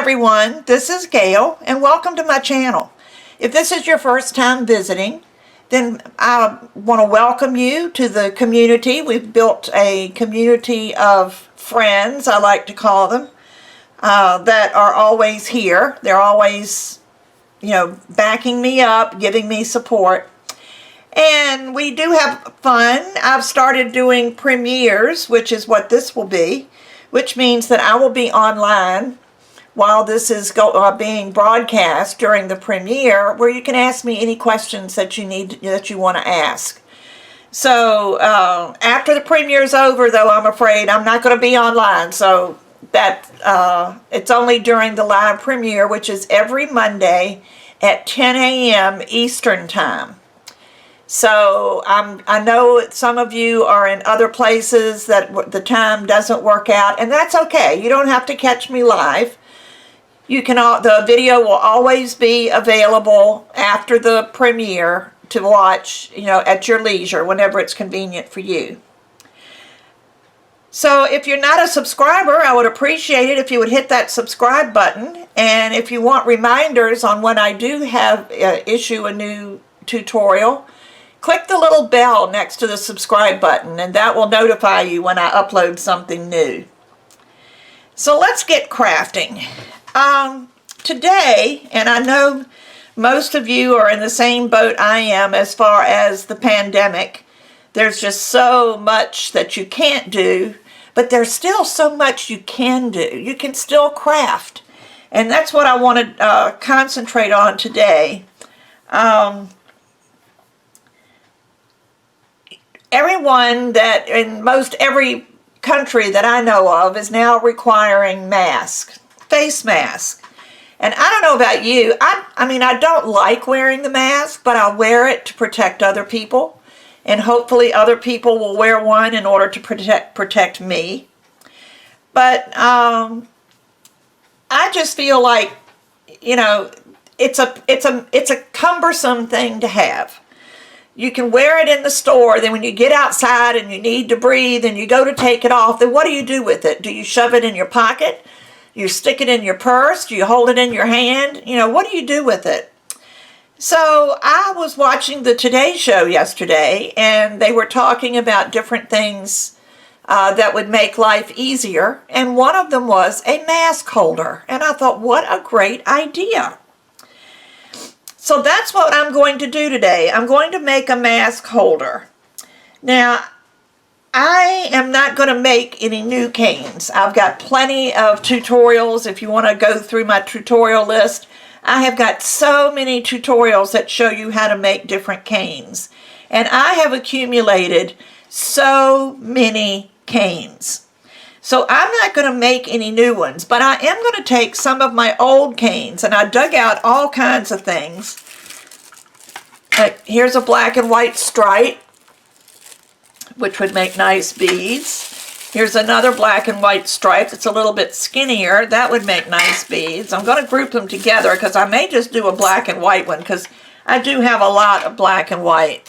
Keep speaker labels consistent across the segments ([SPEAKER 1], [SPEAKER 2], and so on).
[SPEAKER 1] everyone, this is Gayle and welcome to my channel. If this is your first time visiting, then I want to welcome you to the community. We've built a community of friends, I like to call them, that are always here. They're always, backing me up, giving me support. And we do have fun. I've started doing premieres, which is what this will be, which means that I will be online while this is being broadcast during the premiere, where you can ask me any questions that you want to ask. So after the premiere is over, though, I'm afraid I'm not going to be online. So that it's only during the live premiere, which is every Monday at 10 a.m. Eastern Time. So I know some of you are in other places that the time doesn't work out, and that's okay. You don't have to catch me live. The video will always be available after the premiere to watch, at your leisure, whenever it's convenient for you. So if you're not a subscriber, I would appreciate it if you would hit that subscribe button. And if you want reminders on when I do issue a new tutorial, click the little bell next to the subscribe button, and that will notify you when I upload something new. So let's get crafting. Today, and I know most of you are in the same boat I am as far as the pandemic, there's just so much that you can't do, but there's still so much you can do. You can still craft, and that's what I want to concentrate on today. Everyone that in most every country that I know of is now requiring masks, face masks. And I don't know about you, I mean, I don't like wearing the mask, but I wear it to protect other people. And hopefully other people will wear one in order to protect me. But I just feel like, it's a cumbersome thing to have. You can wear it in the store, then when you get outside and you need to breathe and you go to take it off, then what do you do with it? Do you shove it in your pocket? You stick it in your purse? Do you hold it in your hand? What do you do with it? So I was watching the Today Show yesterday, and they were talking about different things that would make life easier, and one of them was a mask holder. And I thought, what a great idea. So that's what I'm going to do today. I'm going to make a mask holder. Now, I am not going to make any new canes. I've got plenty of tutorials. If you want to go through my tutorial list, I have got so many tutorials that show you how to make different canes. And I have accumulated so many canes. So I'm not going to make any new ones, but I am going to take some of my old canes, and I dug out all kinds of things. Here's a black and white stripe, which would make nice beads. Here's another black and white stripe that's a little bit skinnier. That would make nice beads. I'm going to group them together because I may just do a black and white one because I do have a lot of black and white.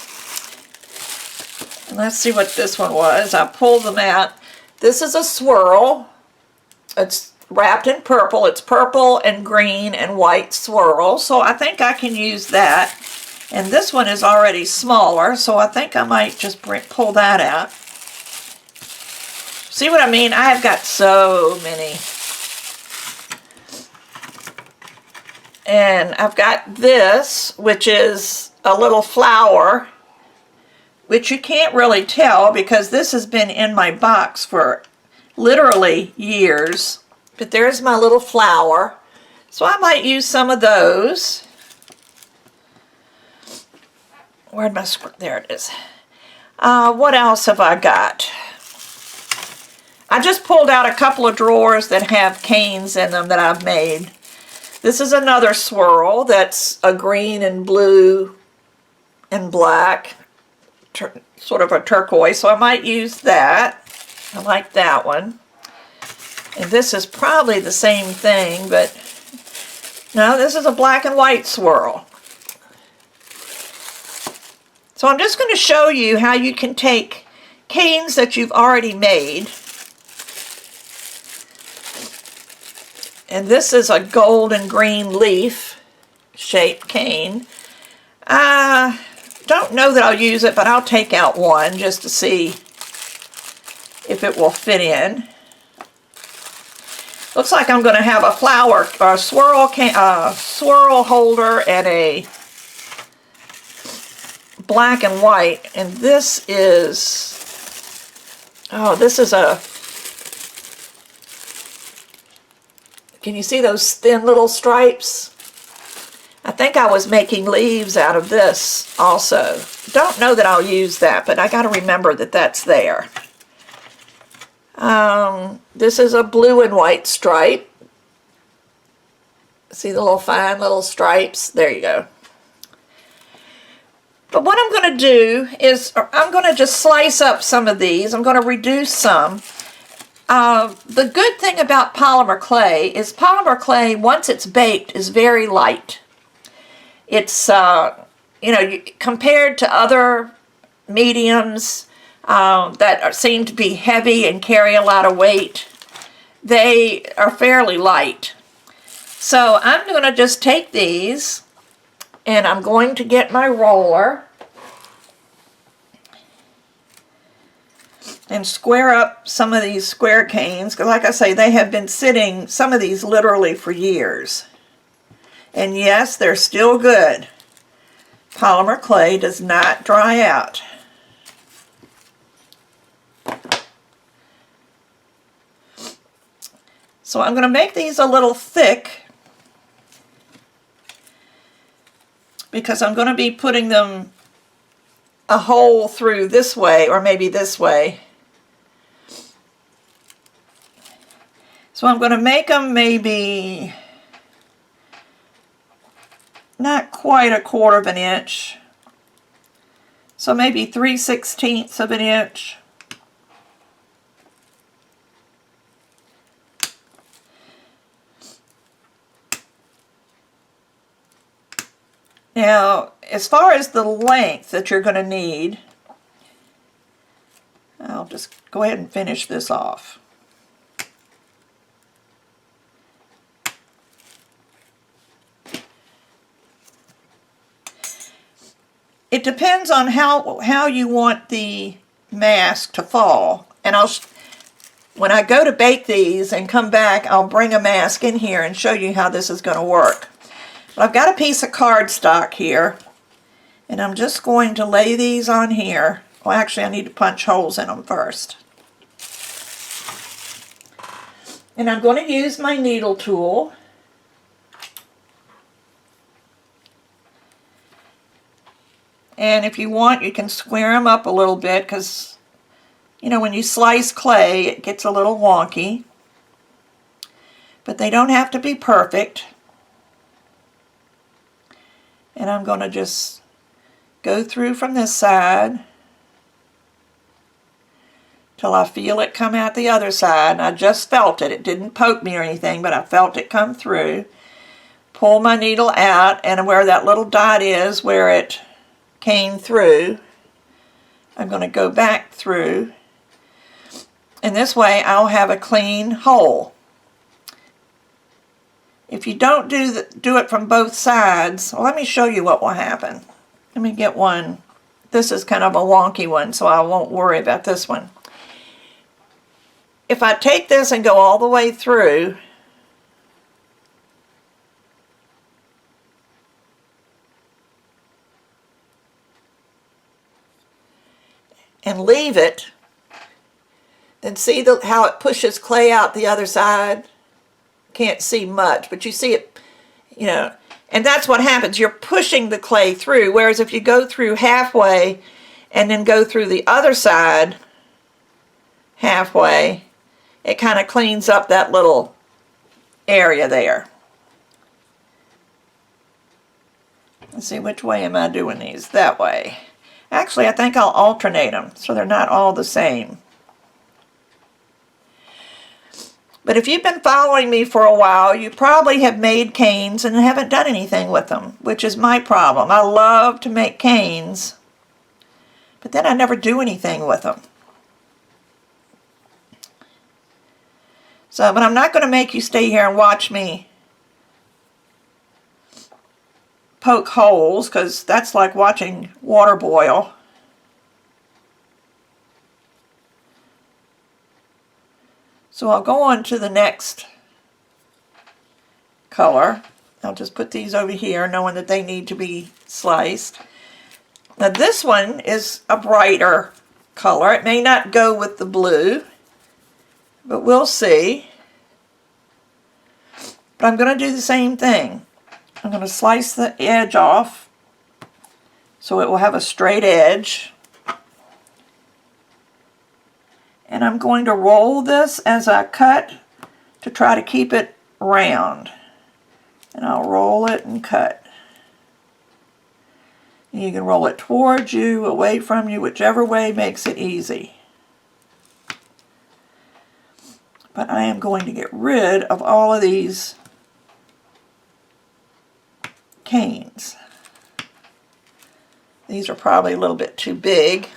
[SPEAKER 1] And let's see what this one was. I pulled them out. This is a swirl. It's wrapped in purple. It's purple and green and white swirl. So I think I can use that. And this one is already smaller, so I think I might just pull that out. See what I mean? I have got so many. And I've got this, which is a little flower, which you can't really tell because this has been in my box for literally years. But there's my little flower. So I might use some of those. Where'd my script? There it is. What else have I got? I just pulled out a couple of drawers that have canes in them that I've made. This is another swirl that's a green and blue and black, sort of a turquoise, so I might use that. I like that one. And this is probably the same thing, but no, this is a black and white swirl. So I'm just going to show you how you can take canes that you've already made And this is a golden green leaf shaped cane. I don't know that I'll use it, but I'll take out one just to see if it will fit in. Looks like I'm going to have a flower or a swirl holder and a black and white. And this is, oh, this is a, can you see those thin little stripes? I think I was making leaves out of this also. Don't know that I'll use that, but I got to remember that that's there. This is a blue and white stripe. See the little fine little stripes? There you go. But what I'm going to do is I'm going to just slice up some of these. I'm going to reduce some. The good thing about polymer clay, once it's baked, is very light. It's, you know, compared to other mediums that seem to be heavy and carry a lot of weight, they are fairly light. So I'm going to just take these and I'm going to get my roller and square up some of these square canes, because like I say, they have been sitting, some of these literally for years. And yes, they're still good. Polymer clay does not dry out. So I'm going to make these a little thick because I'm going to be putting them a hole through this way or maybe this way. So I'm going to make them maybe not quite 1/4 of an inch. So maybe 3/16 of an inch. Now, as far as the length that you're going to need, I'll just go ahead and finish this off. It depends on how you want the mask to fall. And when I go to bake these and come back, I'll bring a mask in here and show you how this is going to work. But I've got a piece of cardstock here, and I'm just going to lay these on here. Well, actually, I need to punch holes in them first. And I'm going to use my needle tool. And if you want, you can square them up a little bit because, you know, when you slice clay, it gets a little wonky. But they don't have to be perfect. And I'm going to just go through from this side till I feel it come out the other side. And I just felt it. It didn't poke me or anything, but I felt it come through. Pull my needle out, and where that little dot is, where it came through, I'm going to go back through, and this way I'll have a clean hole. If you don't do it from both sides, well, let me show you what will happen. Let me get one. This is kind of a wonky one, so I won't worry about this one. If I take this and go all the way through, and leave it, then see how it pushes clay out the other side? Can't see much, but you see it, you know, and that's what happens. You're pushing the clay through, whereas if you go through halfway and then go through the other side halfway, it kind of cleans up that little area there. Let's see, which way am I doing these? That way. Actually, I think I'll alternate them so they're not all the same. But if you've been following me for a while, you probably have made canes and haven't done anything with them, which is my problem. I love to make canes, but then I never do anything with them. So, but I'm not going to make you stay here and watch me poke holes, because that's like watching water boil. So I'll go on to the next color. I'll just put these over here, knowing that they need to be sliced. Now this one is a brighter color. It may not go with the blue, but we'll see. But I'm going to do the same thing. I'm going to slice the edge off so it will have a straight edge. And I'm going to roll this as I cut to try to keep it round. And I'll roll it and cut. And you can roll it towards you, away from you, whichever way makes it easy. But I am going to get rid of all of these canes. These are probably a little bit too big.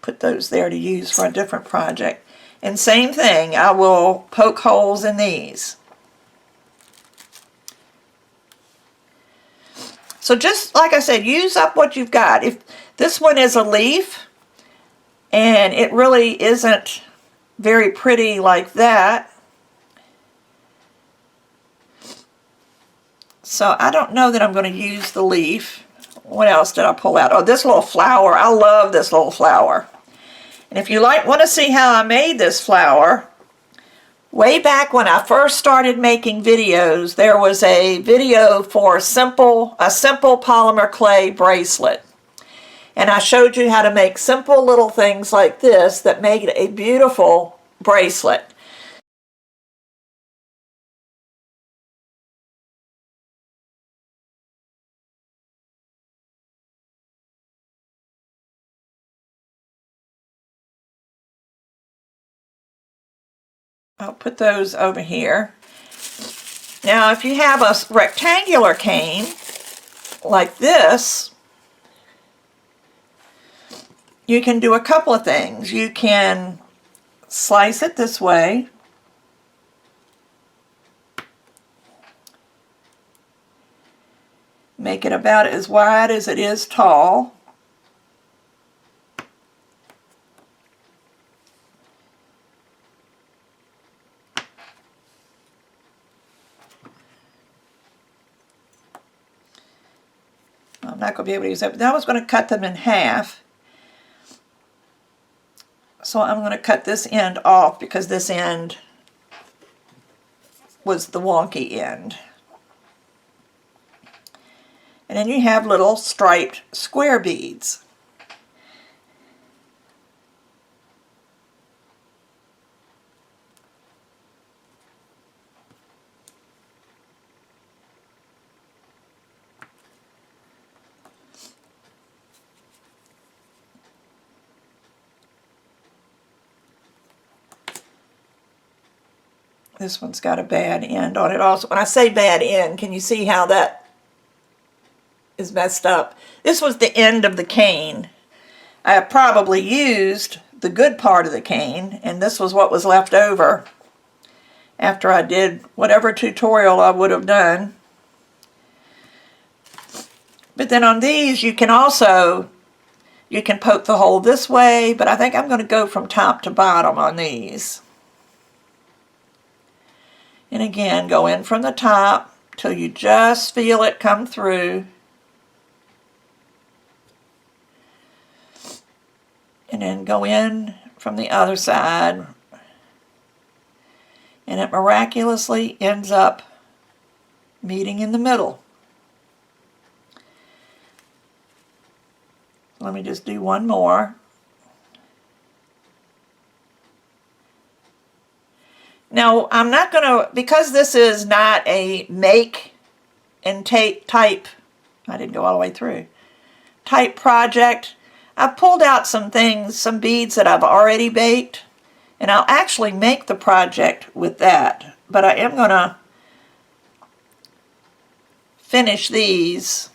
[SPEAKER 1] Put those there to use for a different project. And same thing, I will poke holes in these. So just like I said, use up what you've got. If this one is a leaf and it really isn't very pretty like that, so I don't know that I'm going to use the leaf. What else did I pull out? Oh, this little flower. I love this little flower. And if you want to see how I made this flower, way back when I first started making videos, there was a video for a simple polymer clay bracelet. And I showed you how to make simple little things like this that made a beautiful bracelet. I'll put those over here. Now, if you have a rectangular cane like this, you can do a couple of things. You can slice it this way. Make it about as wide as it is tall. I'm not going to be able to use that, but I was going to cut them in half. So I'm going to cut this end off because this end was the wonky end. And then you have little striped square beads. This one's got a bad end on it also. When I say bad end, can you see how that is messed up? This was the end of the cane. I probably used the good part of the cane, and this was what was left over after I did whatever tutorial I would have done. But then on these, you can poke the hole this way, but I think I'm going to go from top to bottom on these. And again, go in from the top till you just feel it come through. And then go in from the other side. And it miraculously ends up meeting in the middle. Let me just do one more. Now, I'm not going to, because this is not a make and take type, I didn't go all the way through, type project, I've pulled out some things, some beads that I've already baked, and I'll actually make the project with that. But I am going to finish these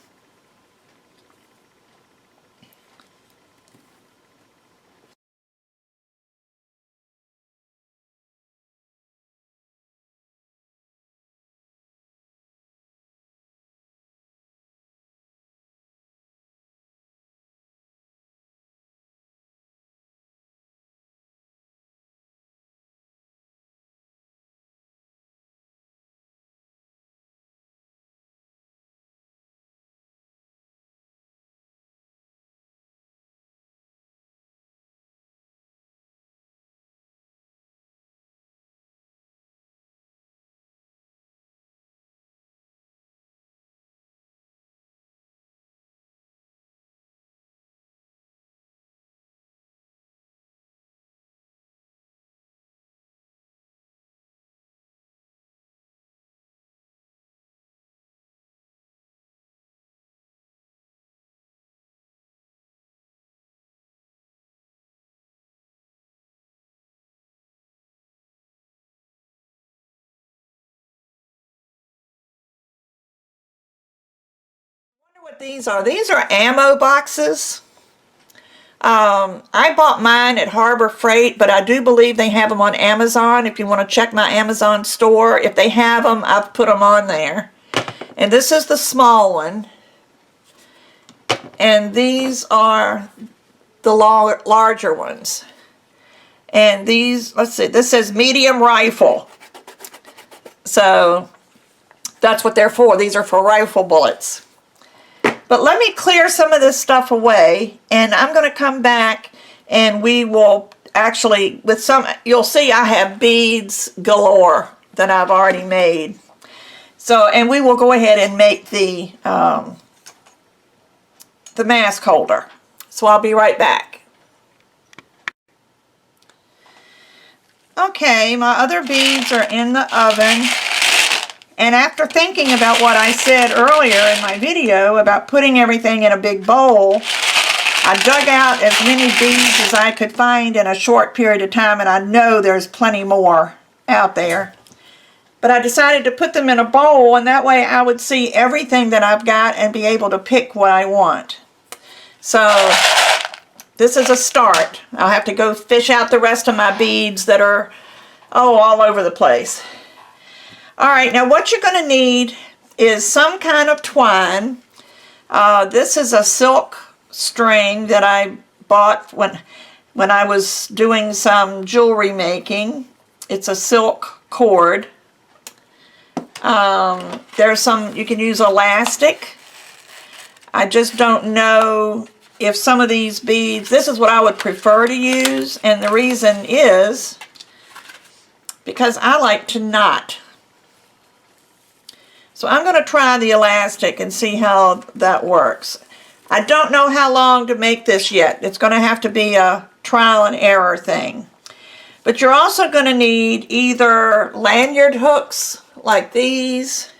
[SPEAKER 1] What these are? These are ammo boxes. I bought mine at Harbor Freight, but I do believe they have them on Amazon. If you want to check my Amazon store, if they have them, I've put them on there. And this is the small one. And these are the larger ones. And these, let's see, this says medium rifle. So that's what they're for. These are for rifle bullets. But let me clear some of this stuff away, and I'm going to come back and we will actually, with some, you'll see I have beads galore that I've already made. So, and we will go ahead and make the mask holder. So I'll be right back. Okay, my other beads are in the oven. And after thinking about what I said earlier in my video about putting everything in a big bowl, I dug out as many beads as I could find in a short period of time, and I know there's plenty more out there. But I decided to put them in a bowl, and that way I would see everything that I've got and be able to pick what I want. So this is a start. I'll have to go fish out the rest of my beads that are, all over the place. All right, now what you're going to need is some kind of twine. This is a silk string that I bought when I was doing some jewelry making. It's a silk cord. There's some, you can use elastic. I just don't know if some of these beads, this is what I would prefer to use, and the reason is because I like to knot. So I'm going to try the elastic and see how that works. I don't know how long to make this yet. It's going to have to be a trial and error thing. But you're also going to need either lanyard hooks like these.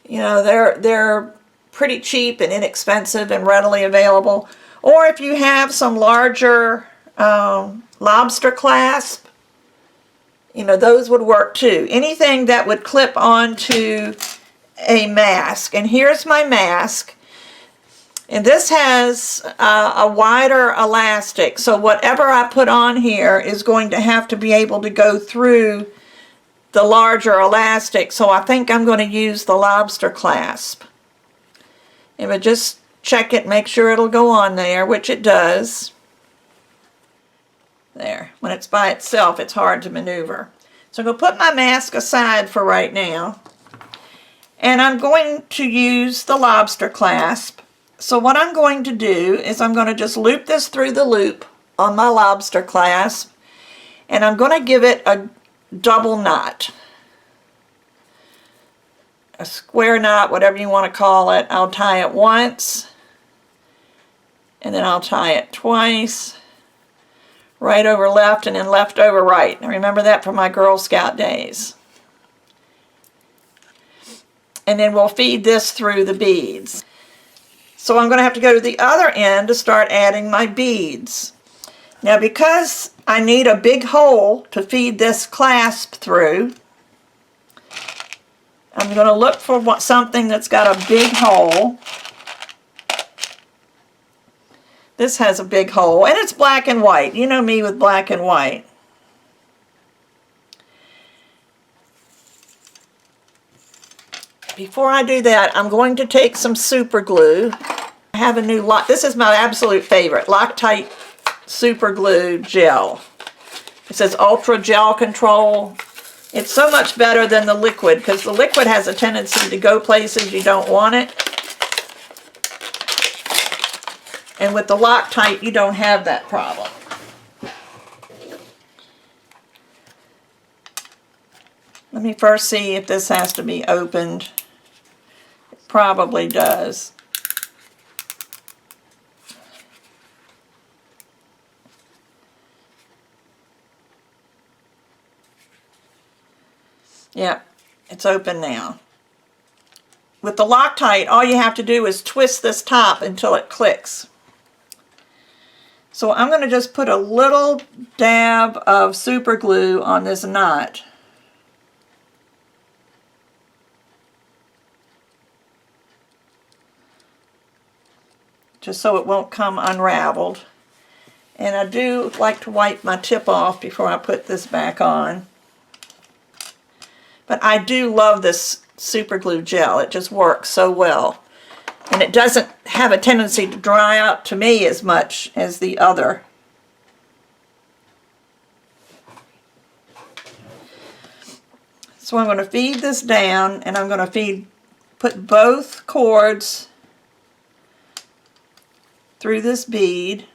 [SPEAKER 1] You know, they're pretty cheap and inexpensive and readily available. Or if you have some larger lobster clasp, you know, those would work too. Anything that would clip onto a mask. And here's my mask. And this has a wider elastic. So whatever I put on here is going to have to be able to go through the larger elastic. So I think I'm going to use the lobster clasp. And but just check it, make sure it'll go on there, which it does. There. When it's by itself, it's hard to maneuver. So I'm going to put my mask aside for right now. And I'm going to use the lobster clasp. So what I'm going to do is I'm going to just loop this through the loop on my lobster clasp. And I'm going to give it a double knot. A square knot, whatever you want to call it. I'll tie it once. And then I'll tie it twice. Right over left and then left over right. I remember that from my Girl Scout days. And then we'll feed this through the beads. So I'm going to have to go to the other end to start adding my beads. Now because I need a big hole to feed this clasp through, I'm going to look for something that's got a big hole. This has a big hole, and it's black and white. You know me with black and white. Before I do that, I'm going to take some super glue. I have a new lot. This is my absolute favorite, Loctite super glue gel. It says Ultra Gel Control. It's so much better than the liquid because the liquid has a tendency to go places you don't want it. And with the Loctite, you don't have that problem. Let me first see if this has to be opened. It probably does. Yep, it's open now. With the Loctite, all you have to do is twist this top until it clicks. So I'm going to just put a little dab of super glue on this knot. just so it won't come unraveled. And I do like to wipe my tip off before I put this back on. But I do love this super glue gel. It just works so well. And it doesn't have a tendency to dry out to me as much as the other. So I'm going to feed this down, and I'm going to put both cords through this bead.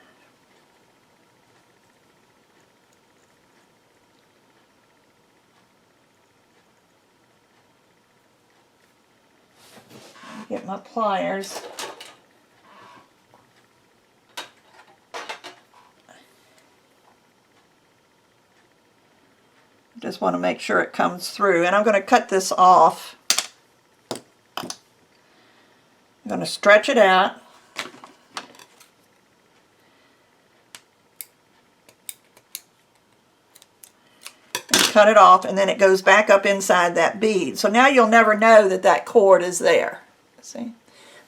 [SPEAKER 1] Get my pliers. Just want to make sure it comes through, and I'm going to cut this off. I'm going to stretch it out. And cut it off, and then it goes back up inside that bead. So now you'll never know that that cord is there. See?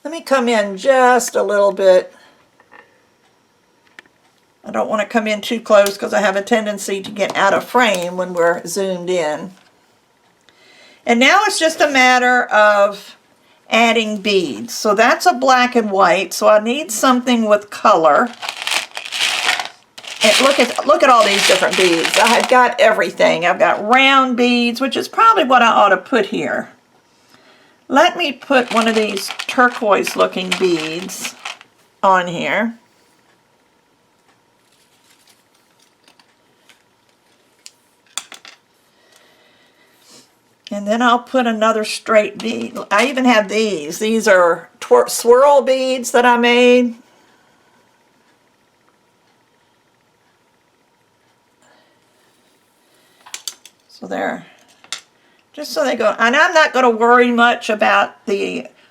[SPEAKER 1] Let me come in just a little bit. I don't want to come in too close because I have a tendency to get out of frame when we're zoomed in. And now it's just a matter of adding beads. So that's a black and white, so I need something with color. And look at all these different beads. I've got everything. I've got round beads, which is probably what I ought to put here. Let me put one of these turquoise looking beads on here. And then I'll put another straight bead. I even have these. These are swirl beads that I made. So there. Just so they go, and I'm not going to worry much about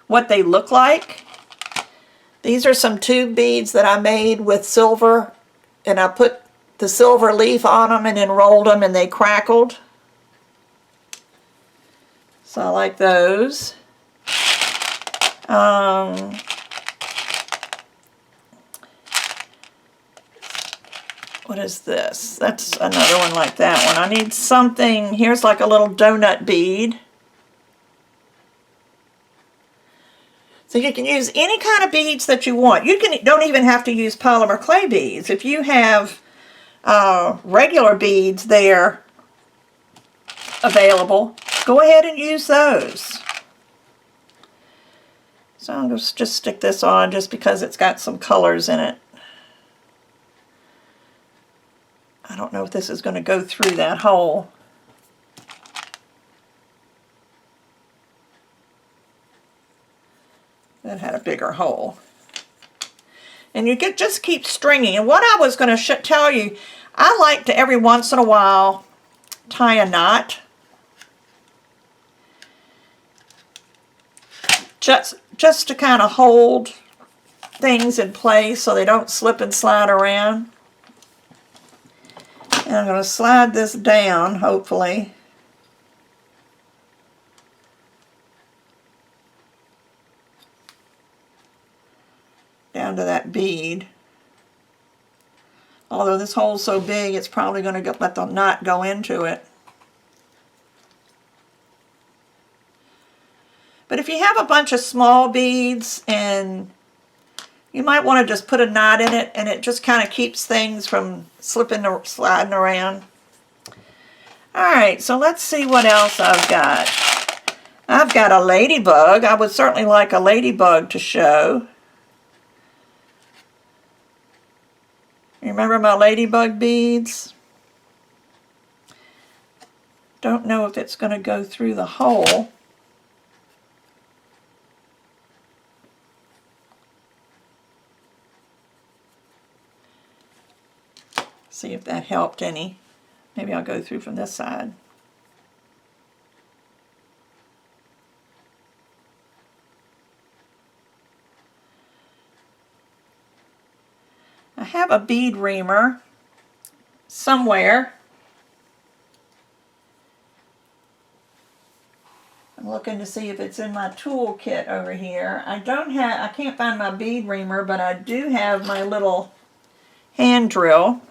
[SPEAKER 1] what they look like. These are some tube beads that I made with silver, and I put the silver leaf on them and then rolled them, and they crackled. So I like those. What is this? That's another one like that one. I need something, here's like a little donut bead. So you can use any kind of beads that you want. Don't even have to use polymer clay beads. If you have regular beads there available, go ahead and use those. So I'm going to just stick this on just because it's got some colors in it. I don't know if this is going to go through that hole. That had a bigger hole. And you just keep stringing. And what I was going to tell you, I like to every once in a while tie a knot. Just to kind of hold things in place so they don't slip and slide around. And I'm going to slide this down, hopefully. Down to that bead. Although this hole's so big, it's probably going to let the knot go into it. But if you have a bunch of small beads, and you might want to just put a knot in it, and it just kind of keeps things from slipping or sliding around. Alright, so let's see what else I've got. I've got a ladybug. I would certainly like a ladybug to show. Remember my ladybug beads? Don't know if it's going to go through the hole. See if that helped any. Maybe I'll go through from this side. I have a bead reamer somewhere. I'm looking to see if it's in my tool kit over here. I can't find my bead reamer, but I do have my little hand drill.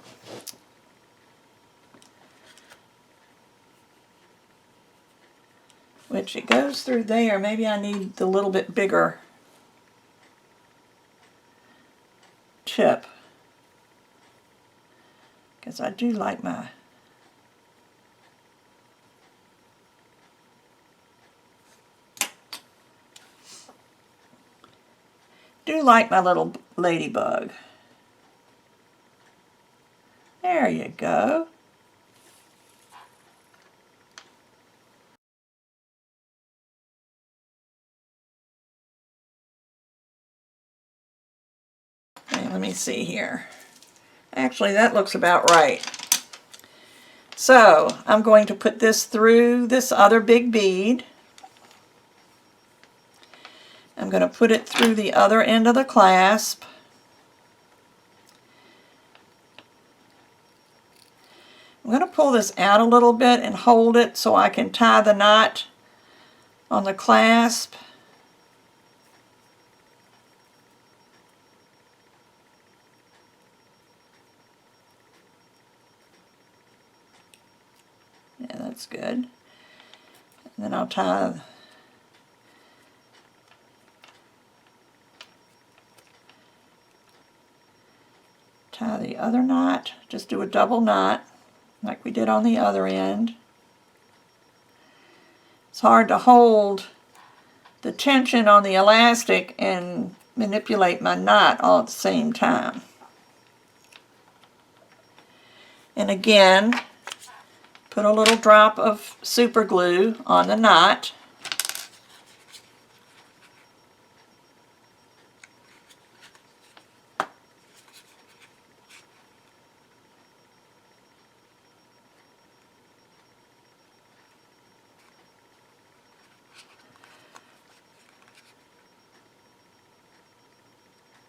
[SPEAKER 1] Which it goes through there. Maybe I need the little bit bigger tip. Because I do like my little ladybug. There you go. Okay, let me see here. Actually, that looks about right. So, I'm going to put this through this other big bead. I'm going to put it through the other end of the clasp. I'm going to pull this out a little bit and hold it so I can tie the knot on the clasp. Yeah, that's good. And then I'll tie the other knot. Just do a double knot like we did on the other end. It's hard to hold the tension on the elastic and manipulate my knot all at the same time. And again, put a little drop of super glue on the knot.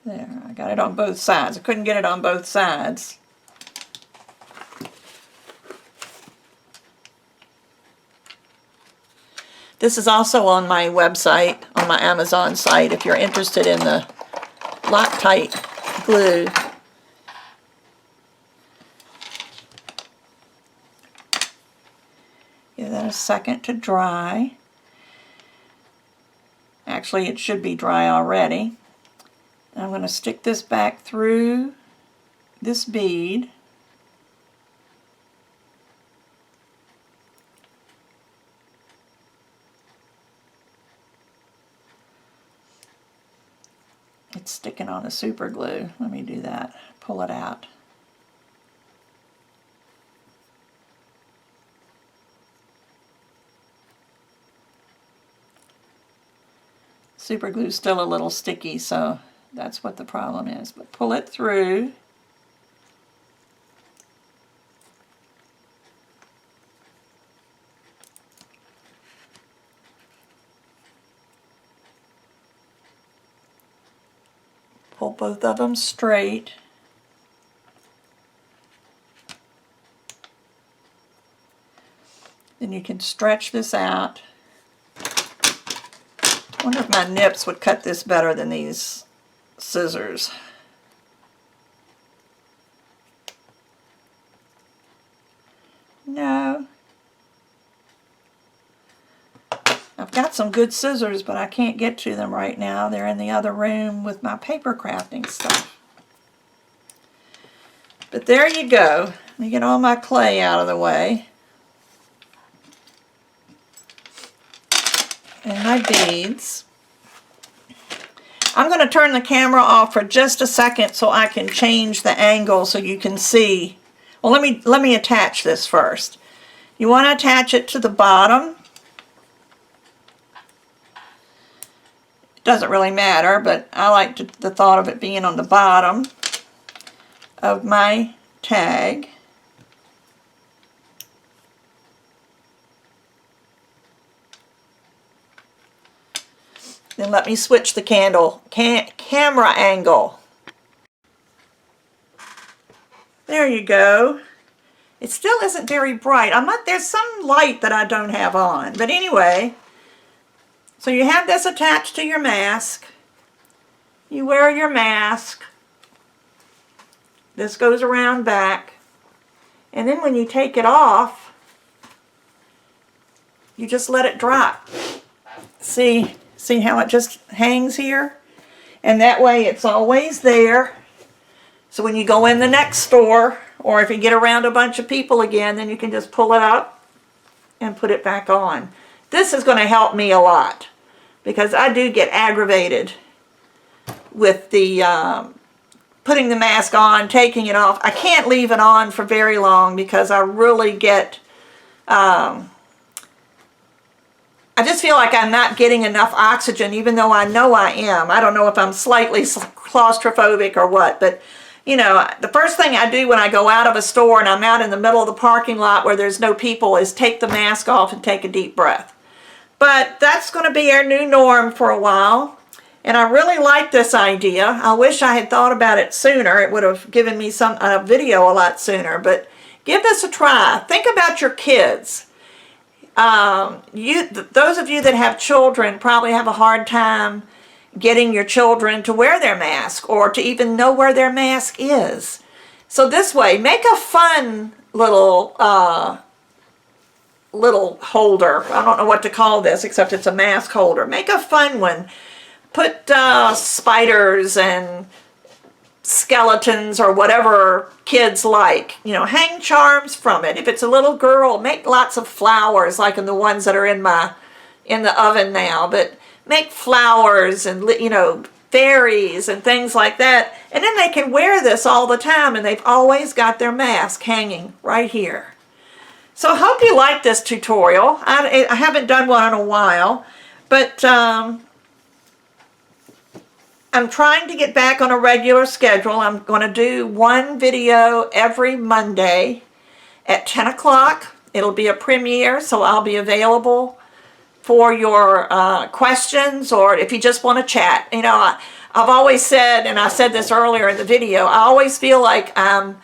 [SPEAKER 1] There, I got it on both sides. I couldn't get it on both sides. This is also on my website, on my Amazon site, if you're interested in the Loctite glue. Give that a second to dry. Actually, it should be dry already. I'm going to stick this back through this bead. It's sticking on the super glue. Let me do that. Pull it out. Super glue's still a little sticky, so that's what the problem is. But pull it through. Pull both of them straight. Then you can stretch this out. I wonder if my nips would cut this better than these scissors. No. I've got some good scissors, but I can't get to them right now. They're in the other room with my paper crafting stuff. But there you go. Let me get all my clay out of the way. And my beads. I'm going to turn the camera off for just a second so I can change the angle so you can see. Well, let me attach this first. You want to attach it to the bottom. It doesn't really matter, but I like the thought of it being on the bottom of my tag. Then let me switch the camera angle. There you go. It still isn't very bright. There's some light that I don't have on. But anyway, So you have this attached to your mask. You wear your mask. This goes around back. And then when you take it off, you just let it drop. See how it just hangs here? And that way it's always there. So when you go in the next store, or if you get around a bunch of people again, then you can just pull it up and put it back on. This is going to help me a lot because I do get aggravated with the putting the mask on, taking it off. I can't leave it on for very long because I really get, I just feel like I'm not getting enough oxygen, even though I know I am. I don't know if I'm slightly claustrophobic or what, but you know, the first thing I do when I go out of a store and I'm out in the middle of the parking lot where there's no people is take the mask off and take a deep breath. But that's going to be our new norm for a while. And I really like this idea. I wish I had thought about it sooner. It would have given me a video a lot sooner. But give this a try. Think about your kids. Those of you that have children probably have a hard time getting your children to wear their mask or to even know where their mask is. So this way, make a fun little holder. I don't know what to call this except it's a mask holder. Make a fun one. Put spiders and skeletons or whatever kids like. You know, hang charms from it. If it's a little girl, make lots of flowers like in the ones that are in the oven now. But make flowers and, you know, fairies and things like that. And then they can wear this all the time and they've always got their mask hanging right here. So I hope you like this tutorial. I haven't done one in a while, but I'm trying to get back on a regular schedule. I'm going to do one video every Monday at 10 o'clock. It'll be a premiere, so I'll be available for your questions, or if you just want to chat. You know, I've always said, and I said this earlier in the video, I always feel like I'm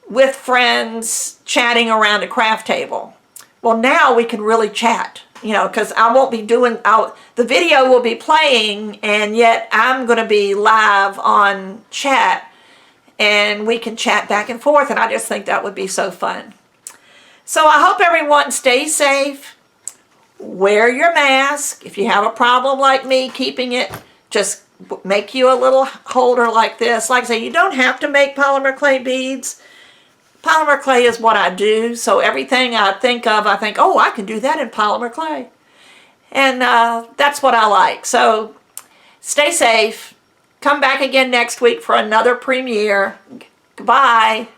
[SPEAKER 1] with friends chatting around a craft table. Well, now we can really chat, you know, because I won't be doing, the video will be playing, and yet I'm going to be live on chat, and we can chat back and forth, and I just think that would be so fun. So I hope everyone stays safe. Wear your mask. If you have a problem like me keeping it, just make you a little holder like this. Like I say, you don't have to make polymer clay beads. Polymer clay is what I do, so everything I think of, I think, oh, I can do that in polymer clay. And that's what I like. So stay safe. Come back again next week for another premiere. Goodbye.